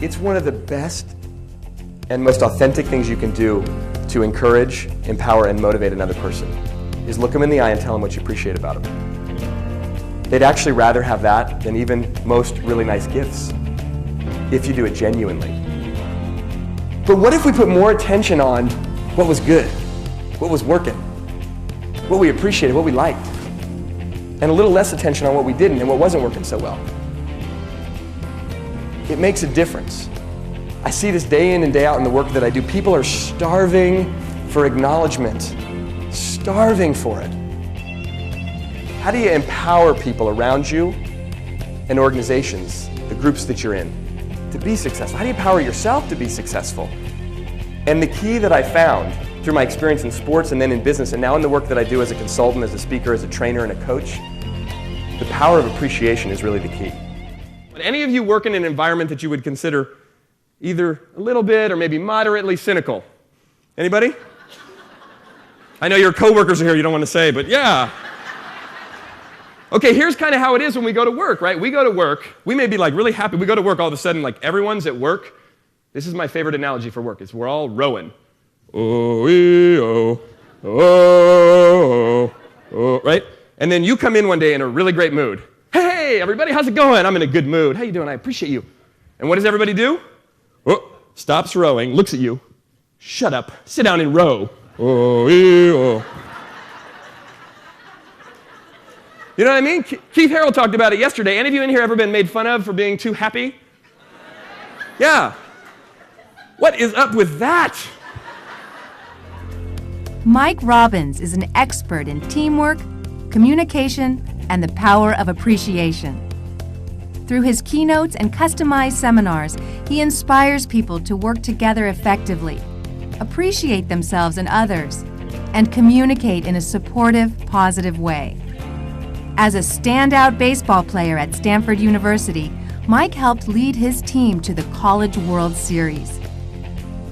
It's one of the best and most authentic things you can do to encourage, empower, and motivate another person is look them in the eye and tell them what you appreciate about them. They'd actually rather have that than even most really nice gifts, if you do it genuinely. But what if we put more attention on what was good, what was working, what we appreciated, what we liked, and a little less attention on what we didn't and what wasn't working so well? It makes a difference. I see this day in and day out in the work that I do. People are starving for acknowledgement, starving for it. How do you empower people around you and organizations, the groups that you're in, to be successful? How do you empower yourself to be successful? And the key that I found through my experience in sports and then in business and now in the work that I do as a consultant, as a speaker, as a trainer and a coach, the power of appreciation is really the key. Would any of you work in an environment that you would consider either a little bit or maybe moderately cynical? Anybody? I know your coworkers are here, you don't want to say, but yeah. Okay, here's kind of how it is when we go to work, right? We go to work, we may be like really happy, we go to work all of a sudden, like everyone's at work. This is my favorite analogy for work, is we're all rowing. Right? And then you come in one day in a really great mood. Hey, everybody, how's it going? I'm in a good mood. How you doing? I appreciate you. And what does everybody do? Stops rowing, looks at you. Shut up. Sit down and row. You know what I mean? Keith Harrell talked about it yesterday. Any of you in here ever been made fun of for being too happy? Yeah. What is up with that? Mike Robbins is an expert in teamwork, communication, and the power of appreciation. Through his keynotes and customized seminars, he inspires people to work together effectively, appreciate themselves and others, and communicate in a supportive, positive way. As a standout baseball player at Stanford University, Mike helped lead his team to the College World Series.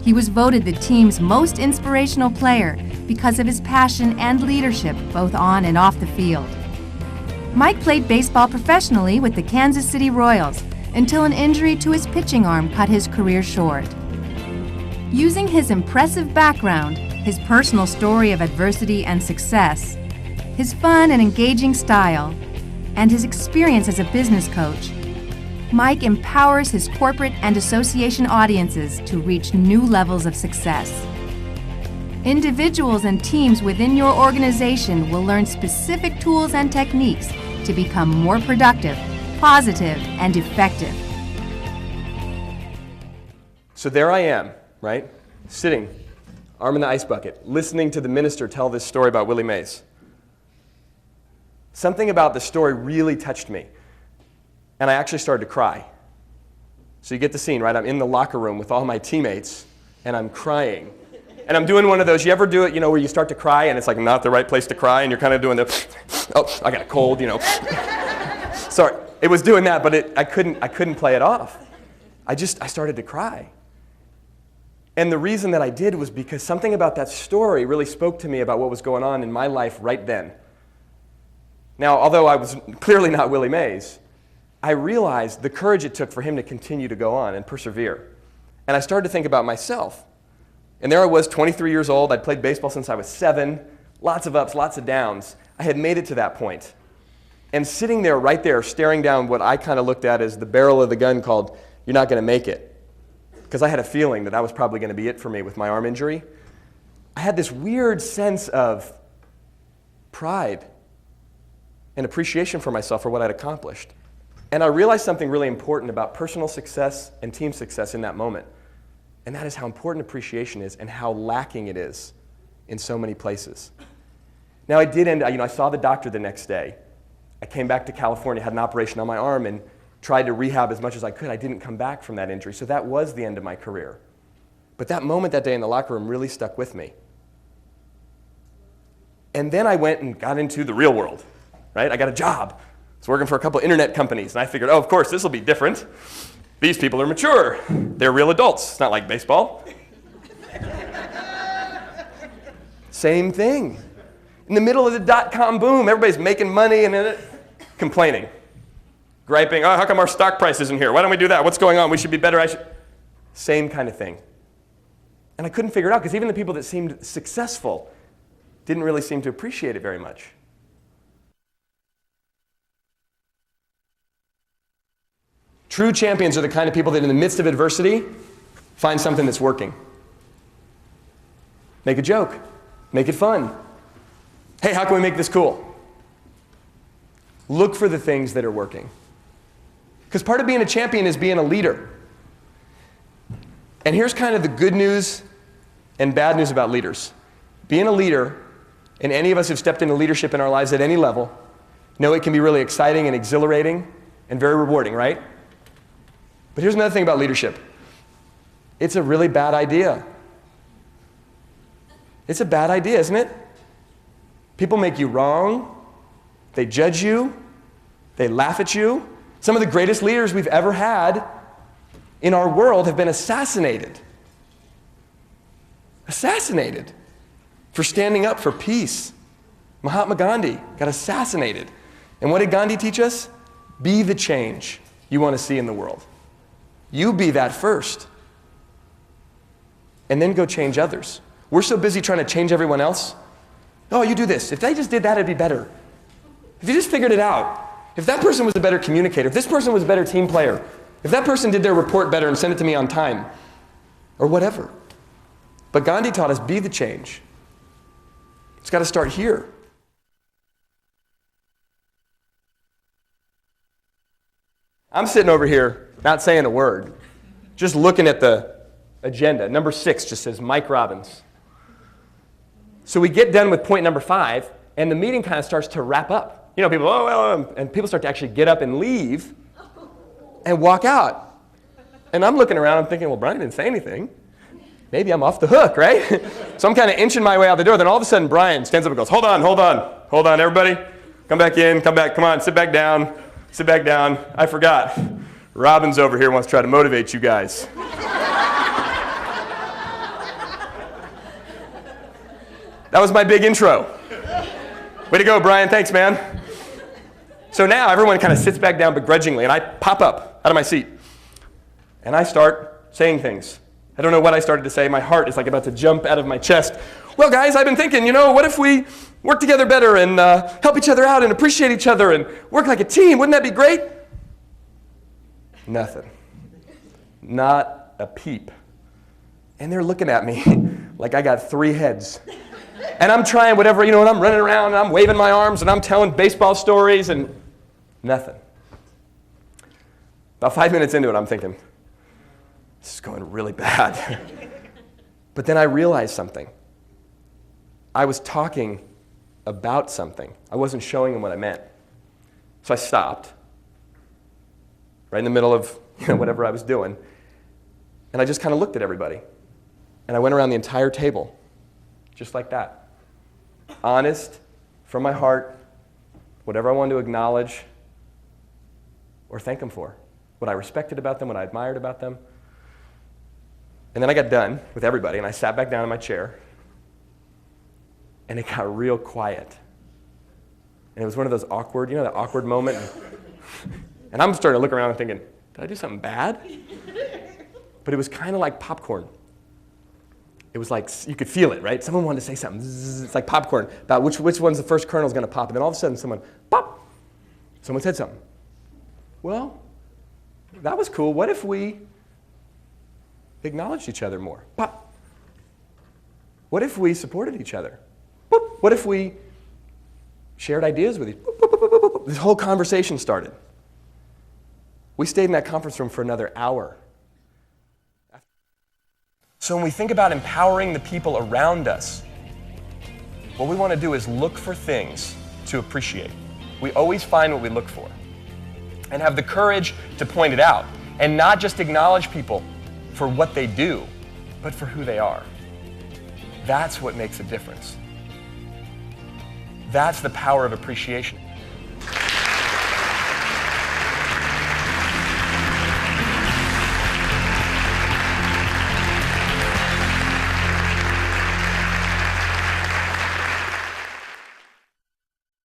He was voted the team's most inspirational player because of his passion and leadership both on and off the field. Mike played baseball professionally with the Kansas City Royals until an injury to his pitching arm cut his career short. Using his impressive background, his personal story of adversity and success, his fun and engaging style, and his experience as a business coach, Mike empowers his corporate and association audiences to reach new levels of success. Individuals and teams within your organization will learn specific tools and techniques to become more productive, positive, and effective. So there I am, right? Sitting, arm in the ice bucket, listening to the minister tell this story about Willie Mays. Something about the story really touched me, and I actually started to cry. So you get the scene, right? I'm in the locker room with all my teammates, and I'm crying. And I'm doing one of those, you ever do it, you know, where you start to cry and it's like not the right place to cry and you're kind of doing the, oh, I got a cold, you know. Sorry, it was doing that, but I couldn't play it off. I started to cry. And the reason that I did was because something about that story really spoke to me about what was going on in my life right then. Now, although I was clearly not Willie Mays, I realized the courage it took for him to continue to go on and persevere. And I started to think about myself. And there I was, 23 years old. I'd played baseball since I was 7. Lots of ups, lots of downs. I had made it to that point. And sitting there, right there, staring down what I kind of looked at as the barrel of the gun called, "You're not going to make it." Because I had a feeling that was probably going to be it for me with my arm injury. I had this weird sense of pride and appreciation for myself for what I'd accomplished. And I realized something really important about personal success and team success in that moment. And that is how important appreciation is and how lacking it is in so many places. Now I did I saw the doctor the next day. I came back to California, had an operation on my arm and tried to rehab as much as I could. I didn't come back from that injury, so that was the end of my career. But that moment that day in the locker room really stuck with me. And then I went and got into the real world, right? I got a job. I was working for a couple internet companies, and I figured, oh, of course, this will be different. These people are mature. They're real adults. It's not like baseball. Same thing. In the middle of the dot-com boom, everybody's making money and complaining, griping, oh, how come our stock price isn't here? Why don't we do that? What's going on? We should be better. Same kind of thing. And I couldn't figure it out because even the people that seemed successful didn't really seem to appreciate it very much. True champions are the kind of people that in the midst of adversity find something that's working. Make a joke. Make it fun. Hey, how can we make this cool? Look for the things that are working. Because part of being a champion is being a leader. And here's kind of the good news and bad news about leaders. Being a leader, and any of us who've stepped into leadership in our lives at any level, know it can be really exciting and exhilarating and very rewarding, right? But here's another thing about leadership. It's a really bad idea. It's a bad idea, isn't it? People make you wrong. They judge you. They laugh at you. Some of the greatest leaders we've ever had in our world have been assassinated. Assassinated for standing up for peace. Mahatma Gandhi got assassinated. And what did Gandhi teach us? Be the change you want to see in the world. You be that first. And then go change others. We're so busy trying to change everyone else. Oh, you do this. If they just did that, it'd be better. If you just figured it out. If that person was a better communicator, if this person was a better team player, if that person did their report better and sent it to me on time, or whatever. But Gandhi taught us, be the change. It's got to start here. I'm sitting over here, not saying a word, just looking at the agenda. Number 6 just says Mike Robbins. So we get done with point number 5, and the meeting kind of starts to wrap up. You know, people, and people start to actually get up and leave and walk out. And I'm looking around, I'm thinking, well, Brian didn't say anything. Maybe I'm off the hook, right? So I'm kind of inching my way out the door. Then all of a sudden, Brian stands up and goes, hold on, everybody. Come back in, come on, sit back down. I forgot. Robin's over here wants to try to motivate you guys. That was my big intro. Way to go, Brian. Thanks, man. So now everyone kind of sits back down begrudgingly, and I pop up out of my seat. And I start saying things. I don't know what I started to say. My heart is like about to jump out of my chest. Well, guys, I've been thinking, what if we work together better and help each other out and appreciate each other and work like a team? Wouldn't that be great? Nothing. Not a peep. And they're looking at me like I got 3 heads. And I'm trying whatever, and I'm running around and I'm waving my arms and I'm telling baseball stories and nothing. About 5 minutes into it, I'm thinking, this is going really bad. But then I realized something. I was talking about something. I wasn't showing them what I meant. So I stopped, right in the middle of whatever I was doing, and I just kind of looked at everybody. And I went around the entire table, just like that. Honest, from my heart, whatever I wanted to acknowledge or thank them for, what I respected about them, what I admired about them. And then I got done with everybody, and I sat back down in my chair, and it got real quiet. And it was one of those awkward, that awkward moment. And I'm starting to look around and thinking, did I do something bad? But it was kind of like popcorn. It was like, you could feel it, right? Someone wanted to say something. Zzz, it's like popcorn about which one's the first kernel's going to pop. And then all of a sudden, someone, pop! Someone said something. Well, that was cool. What if we acknowledged each other more? Pop! What if we supported each other? Boop. What if we shared ideas with each other? This whole conversation started. We stayed in that conference room for another hour. So when we think about empowering the people around us, what we want to do is look for things to appreciate. We always find what we look for. And have the courage to point it out. And not just acknowledge people for what they do, but for who they are. That's what makes a difference. That's the power of appreciation.